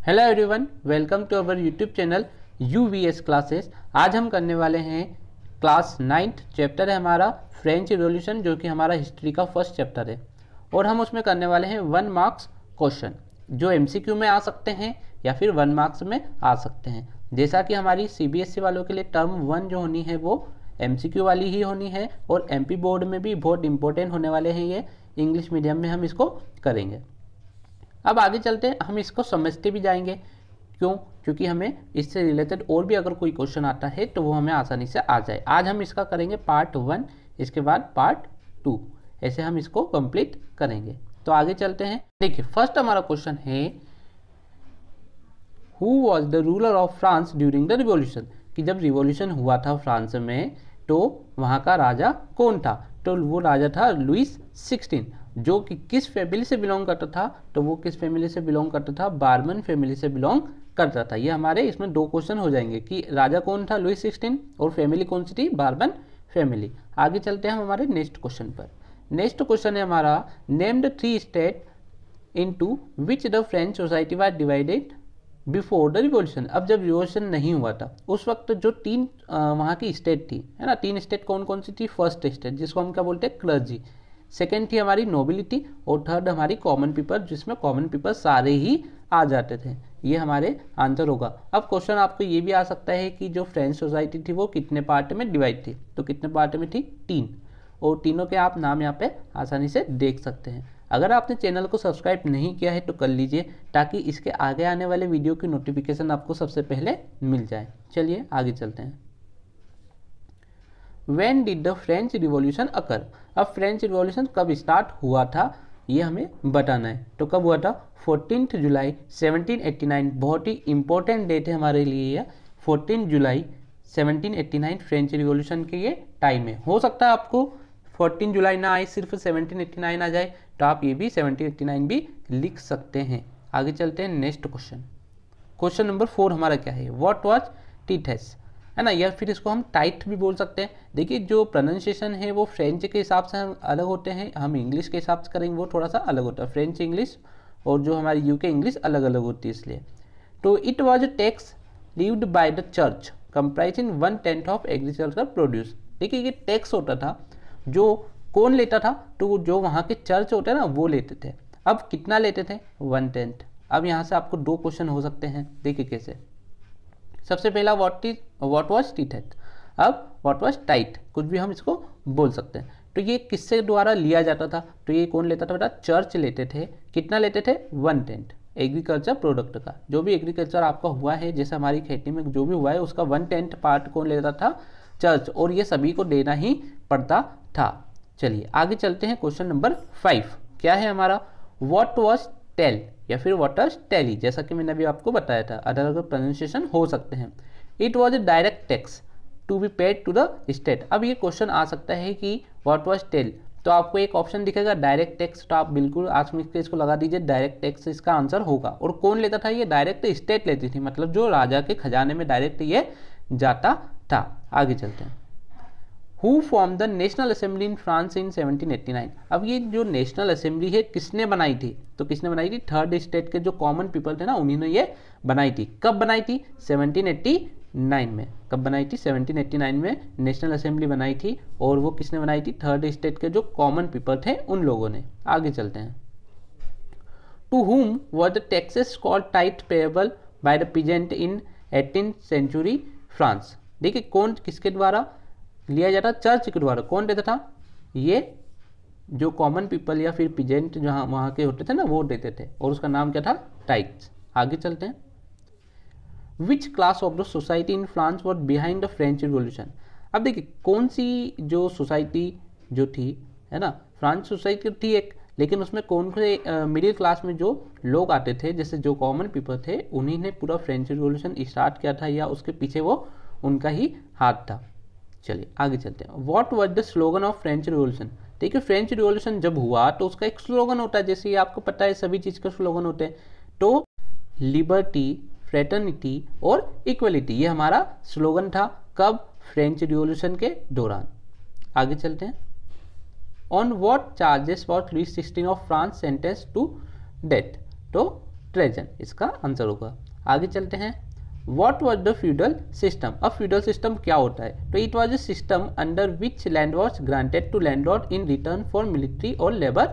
Hello everyone, welcome to our YouTube channel UVS classes. आज हम करने वाले हैं क्लास 9th चैप्टर है हमारा फ्रेंच रिवॉल्यूशन, जो कि हमारा हिस्ट्री का फर्स्ट चैप्टर है। और हम उसमें करने वाले हैं 1 मार्क्स क्वेश्चन जो MCQ में आ सकते हैं या फिर 1 मार्क्स में आ सकते हैं। जैसा कि हमारी CBSE वालों के लिए टर्म 1 जो होनी है वो MCQ वाली ही होनी है, और MP बोर्ड में भी बहुत इंपॉर्टेंट होने वाले हैं ये। इंग्लिश मीडियम में हम इसको करेंगे। अब आगे चलते हैं, हम इसको समझते भी जाएंगे। क्यों? क्योंकि हमें इससे रिलेटेड और भी अगर कोई क्वेश्चन आता है तो वो हमें आसानी से आ जाए। आज हम इसका करेंगे पार्ट 1, इसके बाद पार्ट 2, ऐसे हम इसको कंप्लीट करेंगे। तो आगे चलते हैं। देखिए, फर्स्ट हमारा क्वेश्चन है who was the ruler of France during the revolution, कि जब रिवॉल्यूशन हुआ था फ्रांस में तो वहाँ का राजा कौन था? तो वो राजा था लुइस 16, जो कि किस फैमिली से बिलोंग करता था? तो वो किस फैमिली से बिलोंग करता था? बार्मन फैमिली से बिलोंग करता था। ये हमारे इसमें 2 क्वेश्चन हो जाएंगे कि राजा कौन था लुइस 16 और फैमिली कौन सी थी? बार्मन फैमिली। आगे चलते हैं हम हमारे नेक्स्ट क्वेश्चन पर। नेक्स्ट क्वेश्चन है हमारा named 3 state into which the French society was divided before the revolution. अब जब रिवॉल्यूशन नहीं हुआ था उस वक्त जो 3 वहाँ की स्टेट थी, है ना, 3 स्टेट कौन कौन सी थी? फर्स्ट स्टेट जिसको हम क्या बोलते हैं? क्लर्जी। सेकेंड थी हमारी नोबिलिटी, और थर्ड हमारी कॉमन पीपल, जिसमें कॉमन पीपल सारे ही आ जाते थे। ये हमारे आंसर होगा। अब क्वेश्चन आपको ये भी आ सकता है कि जो फ्रेंच सोसाइटी थी वो कितने पार्ट में डिवाइड थी? तो कितने पार्ट में थी? 3, और तीनों के आप नाम यहाँ पे आसानी से देख सकते हैं। अगर आपने चैनल को सब्सक्राइब नहीं किया है तो कर लीजिए, ताकि इसके आगे आने वाले वीडियो की नोटिफिकेशन आपको सबसे पहले मिल जाए। चलिए आगे चलते हैं। When did the French Revolution occur? अब फ्रेंच रिवॉल्यूशन कब स्टार्ट हुआ था ये हमें बताना है। तो कब हुआ था? 14 जुलाई 1789। बहुत ही इंपॉर्टेंट डेट है हमारे लिए यह। 14 जुलाई 1789 फ्रेंच रिवॉल्यूशन के ये टाइम है। हो सकता है आपको 14 जुलाई ना आए, सिर्फ 1789 आ जाए, तो आप ये भी 1789 भी लिख सकते हैं। आगे चलते हैं नेक्स्ट क्वेश्चन। क्वेश्चन नंबर 4 हमारा क्या है? व्हाट वाज टीथेस, है ना, या फिर इसको हम टाइट भी बोल सकते हैं। देखिए, जो प्रोनाउंसिएशन है वो फ्रेंच के हिसाब से अलग होते हैं, हम इंग्लिश के हिसाब से करेंगे वो थोड़ा सा अलग होता है। फ्रेंच इंग्लिश और जो हमारी UK इंग्लिश अलग अलग होती है, इसलिए। तो it was a tax levied by the church comprising 1/10 of agriculture produce. देखिए, ये टैक्स होता था जो कौन लेता था? तो जो वहाँ के चर्च होते हैं ना वो लेते थे। अब कितना लेते थे? 1/10। अब यहाँ से आपको 2 क्वेश्चन हो सकते हैं। देखिए कैसे। सबसे पहला व्हाट वाज टीथेस। अब व्हाट वाज टाइट, कुछ भी हम इसको बोल सकते हैं। तो ये किससे द्वारा लिया जाता था? तो ये कौन लेता था बेटा? चर्च लेते थे। कितना लेते थे? 1/10 एग्रीकल्चर प्रोडक्ट का। जो भी एग्रीकल्चर आपका हुआ है, जैसे हमारी खेती में जो भी हुआ है, उसका 1/10 पार्ट कौन लेता था? चर्च। और ये सभी को देना ही पड़ता था। चलिए आगे चलते हैं। क्वेश्चन नंबर 5 क्या है हमारा? व्हाट वाज टेल या फिर व्हाट वाज टेली, जैसा कि मैंने अभी आपको बताया था, अलग अलग प्रोनाउंसिएशन हो सकते हैं। It was a direct tax to be paid to the state. अब ये क्वेश्चन आ सकता है कि व्हाट वाज टेल, तो आपको एक ऑप्शन दिखेगा डायरेक्ट टैक्स, तो आप बिल्कुल आसमिक के इसको लगा दीजिए, डायरेक्ट टैक्स इसका आंसर होगा। और कौन लेता था? ये डायरेक्ट स्टेट लेती थी, मतलब जो राजा के खजाने में डायरेक्ट ये जाता था। आगे चलते हैं। Who form the national assembly in France in 1789। अब ये जो नेशनल असेंबली है किसने बनाई थी? तो किसने बनाई थी? थर्ड स्टेट के जो कॉमन पीपल थे ना, उन्हीं ने ये बनाई थी। कब बनाई थी? 1789 में। कब बनाई थी? 1789 में नेशनल असेंबली बनाई थी। और वो किसने बनाई थी? थर्ड स्टेट के जो कॉमन पीपल थे उन लोगों ने। आगे चलते हैं। To whom were the taxes called tithe payable by the peasant इन 18th सेंचुरी फ्रांस। देखिए, कौन किसके द्वारा लिया जाता? चर्च के द्वारा। कौन देता था? ये जो कॉमन पीपल या फिर पीजेंट जहाँ वहाँ के होते थे ना, वो देते थे, और उसका नाम क्या था? टाइट्स। आगे चलते हैं। Which class of the society in France was behind the French revolution. अब देखिए, कौन सी जो सोसाइटी जो थी, है ना, फ्रांस सोसाइटी थी एक, लेकिन उसमें कौन से मिडिल क्लास में जो लोग आते थे, जैसे जो कॉमन पीपल थे, उन्हीं ने पूरा फ्रेंच रिवॉल्यूशन स्टार्ट किया था, या उसके पीछे वो उनका ही हाथ था। चलिए आगे चलते हैं। What was the slogan of French revolution. देखिए, फ्रेंच रिवॉल्यूशन जब हुआ तो उसका एक स्लोगन होता है, जैसे ये आपको पता है सभी चीज़ का स्लोगन होते हैं। तो लिबर्टी, फ्रेटर्निटी और इक्वलिटी, ये हमारा स्लोगन था। कब? फ्रेंच रिवॉल्यूशन के दौरान। आगे चलते हैं। On what charges was Louis 16 of France sentence to death. तो ट्रेजन इसका आंसर होगा। आगे चलते हैं। What was the feudal system? अब feudal system क्या होता है? तो it was a system under which land was granted to landlord in return for military और labor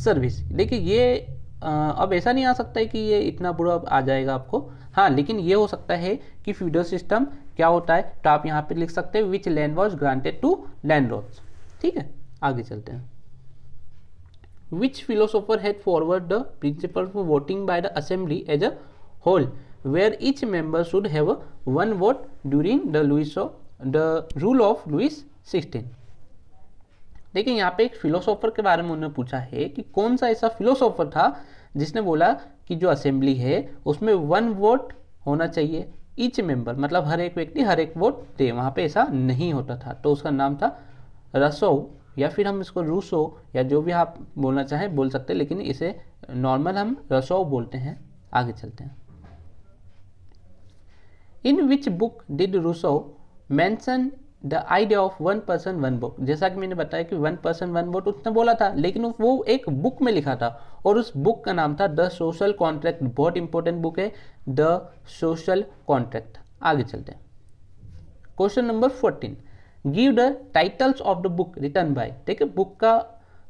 service। देखिए ये अब ऐसा नहीं आ सकता है कि ये इतना बुरा आ जाएगा आपको, हाँ, लेकिन ये हो सकता है कि feudal system क्या होता है, तो आप यहाँ पे लिख सकते हैं which land was granted to landlords। ठीक है, आगे चलते हैं। Which philosopher had forward the principle for voting by the assembly as a whole, where each member should have one vote during the rule of Louis XVI। देखिए यहाँ पे एक philosopher के बारे में उन्होंने पूछा है कि कौन सा ऐसा फिलोसोफर था जिसने बोला कि जो असेंबली है उसमें 1 वोट होना चाहिए, ईच मेंबर मतलब हर एक व्यक्ति हर एक वोट दे, वहाँ पे ऐसा नहीं होता था, तो उसका नाम था रसो, या फिर हम इसको रूसो या जो भी आप बोलना चाहें बोल सकते हैं, लेकिन इसे नॉर्मल हम रसो बोलते हैं। आगे चलते हैं। In which book did Rousseau mention the idea of 1 person 1 vote। जैसा कि मैंने बताया कि 1 person 1 vote उसने बोला था, लेकिन वो एक बुक में लिखा था और उस बुक का नाम था द सोशल कॉन्ट्रैक्ट। बहुत इंपॉर्टेंट बुक है द सोशल कॉन्ट्रैक्ट। आगे चलते हैं। Question number 14, give the titles of the book written by. देखिए बुक का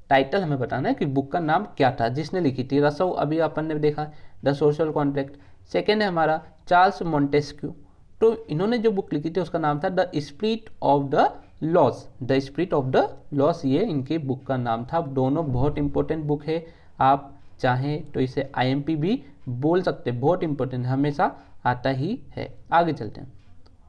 टाइटल हमें बताना है कि बुक का नाम क्या था जिसने लिखी थी। रसो अभी अपन ने देखा द सोशल कॉन्ट्रैक्ट। सेकेंड है हमारा चार्ल्स मॉन्टेस्क्यू, तो इन्होंने जो बुक लिखी थी उसका नाम था the spirit of the loss. The spirit of the loss ये इनकी बुक का नाम था। दोनों बहुत इंपॉर्टेंट बुक है, आप चाहें तो इसे IMP भी बोल सकते, बहुत इंपॉर्टेंट हमेशा आता ही है। आगे चलते हैं।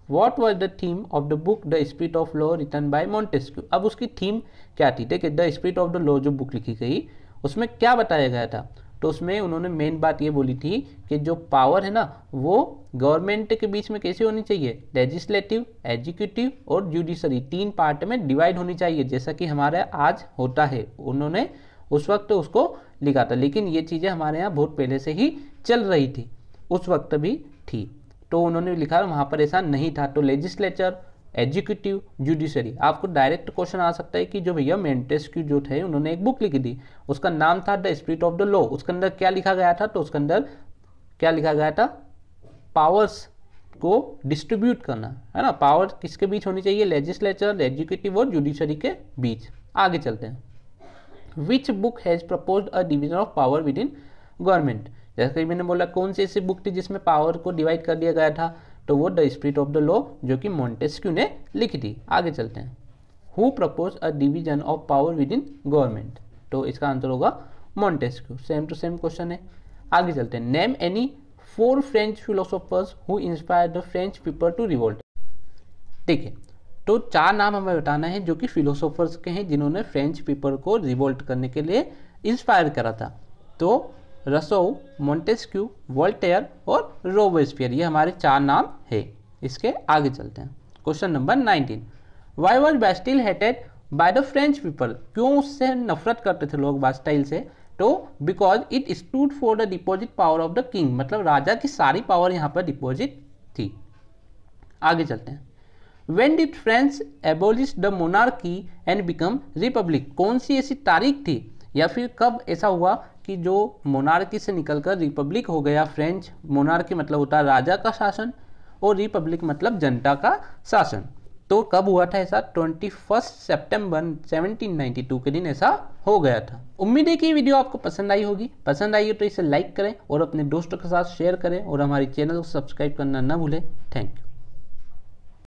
What was the theme of the book The Spirit of Law written by Montesquieu? अब उसकी थीम क्या थी? देखिए the spirit of the law जो बुक लिखी गई उसमें क्या बताया गया था, तो उसमें उन्होंने मेन बात ये बोली थी कि जो पावर है ना वो गवर्नमेंट के बीच में कैसे होनी चाहिए, लेजिस्लेटिव, एग्जीक्यूटिव और जुडिशरी 3 पार्ट में डिवाइड होनी चाहिए, जैसा कि हमारे आज होता है। उन्होंने उस वक्त उसको लिखा था, लेकिन ये चीज़ें हमारे यहाँ बहुत पहले से ही चल रही थी, उस वक्त भी थी, तो उन्होंने लिखा वहाँ पर ऐसा नहीं था। तो लेजिस्लेचर, एग्जीक्यूटिव, जुडिशरी। आपको डायरेक्ट क्वेश्चन आ सकता है कि जो भैया मोंटेस्क्यू जो थे उन्होंने एक बुक लिखी थी, उसका नाम था the spirit of the law, उसके अंदर क्या लिखा गया था, तो उसके अंदर क्या लिखा गया था, पावर्स को डिस्ट्रीब्यूट करना है ना, पावर किसके बीच होनी चाहिए, लेजिस्लेचर, एग्जीक्यूटिव और जुडिशरी के बीच। आगे चलते हैं। Which book has proposed a division of power within government. जैसे कि मैंने बोला कौन सी ऐसी बुक थी जिसमें पावर को डिवाइड कर दिया गया था, तो वो the spirit of the law जो कि मोंटेस्क्यू ने लिखी थी। आगे चलते हैं। Who propose a division of power within government, तो इसका आंसर होगा Montesquieu. Same to same question है। आगे चलते हैं। Name any 4 French philosophers who inspire the French people to revolt. देखिए तो 4 नाम हमें बताना है जो कि फिलोसोफर्स के हैं जिन्होंने फ्रेंच पीपल को रिवोल्ट करने के लिए इंस्पायर करा था। तो रसो, मोंटेस्क्यू, वोल्टेयर और रोबेस्पियर, ये हमारे 4 नाम है। इसके आगे चलते हैं। Question number 19, why was Bastille hated by the French people. क्यों उससे नफरत करते थे लोग बास्टाइल से, तो because it stood for the deposit power of the king, मतलब राजा की सारी पावर यहाँ पर डिपॉजिट थी। आगे चलते हैं। When did France abolish the monarchy and become republic? कौन सी ऐसी तारीख थी या फिर कब ऐसा हुआ कि जो मोनार्की से निकलकर रिपब्लिक हो गया। फ्रेंच मोनार्की मतलब होता है राजा का शासन और रिपब्लिक मतलब जनता का शासन। तो कब हुआ था ऐसा, 21 सितंबर 1792 के दिन ऐसा हो गया था। उम्मीद है कि ये वीडियो आपको पसंद आई होगी। पसंद आई हो तो इसे लाइक करें और अपने दोस्तों के साथ शेयर करें और हमारे चैनल को सब्सक्राइब करना ना भूलें। Thank you.